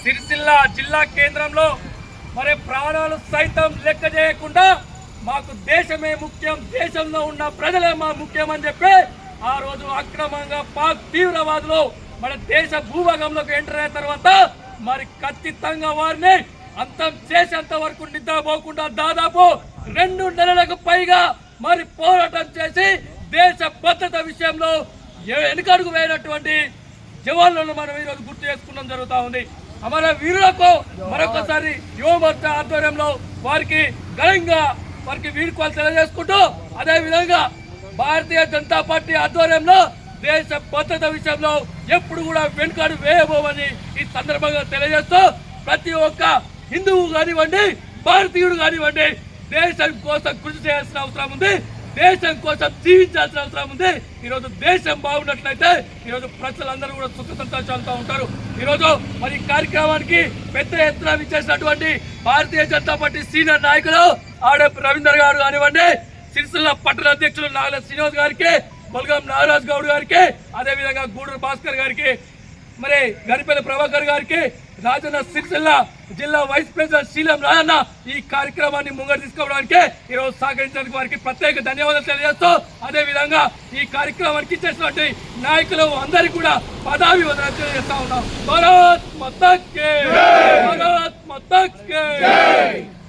సిరిసిల్ల జిల్లా కేంద్రంలో మరి ప్రాణాలు సైతం లెక్క చేయకుండా మాకు దేశమే ముఖ్యం, దేశంలో ఉన్న ప్రజలే మా ముఖ్యం అని చెప్పి ఆ రోజు అక్రమంగా పాక్ తీవ్రవాదులు మన దేశ భూభాగంలోకి ఎంటర్ అయిన తర్వాత మరి ఖచ్చితంగా వారిని అంతం చేసేంత వరకు నిద్రపోకుండా దాదాపు 2 నెలలకు పైగా మరి పోరాటం చేసి దేశ భద్రత విషయంలో వెనుకడుగు వేయనటువంటి జవాన్లను మనం ఈరోజు గుర్తు చేసుకున్నాం జరుగుతూ ఉంది. అమర వీరులకు మరొకసారి యువమోర్చా ఆధ్వర్యంలో వారికి ఘనంగా వారికి వీడ్కోలు తెలియజేసుకుంటూ అదేవిధంగా భారతీయ జనతా పార్టీ ఆధ్వర్యంలో దేశ భద్రత విషయంలో ఎప్పుడు కూడా వెనుకాడు వేయబోమని ఈ సందర్భంగా తెలియజేస్తూ ప్రతి ఒక్క హిందువు కానివ్వండి, భారతీయుడు కానివ్వండి, దేశం కోసం కృషి చేయాల్సిన అవసరం ఉంది, దేశం కోసం జీవించాల్సిన అవసరం ఉంది. ఈరోజు దేశం బాగున్నట్లయితే ఈరోజు ప్రజలందరూ కూడా సుఖ సంతోషాలతో ఉంటారు. ఈరోజు మరి కార్యక్రమానికి పెద్ద ఎత్తున విచ్చేసినటువంటి భారతీయ జనతా పార్టీ సీనియర్ నాయకులు ఆడప్ రవీందర్ గారు కానివ్వండి, సిరిసిల్ల పట్టణ అధ్యక్షులు నాగల శ్రీనివాస్ గారికి, బొల్గం నాగరాజ్ గౌడ్ గారికి, అదేవిధంగా గూడూరు భాస్కర్ గారికి, మరి గరిపల్లి ప్రభాకర్ గారికి, రాజన్న సిరిసిల్ల జిల్లా వైస్ ప్రెసిడెంట్ శీలం రాజన్న ఈ కార్యక్రమాన్ని ముంగడు తీసుకోవడానికి ఈరోజు సహకరించడానికి వారికి ప్రత్యేక ధన్యవాదాలు తెలియజేస్తూ అదేవిధంగా ఈ కార్యక్రమానికి ఇచ్చేసినటువంటి నాయకులు అందరికీ కూడా పదాభివందనాలు తెలియజేస్తా ఉన్నాం. భారత్ మాతా కీ జై, భారత్ మాతా కీ జై.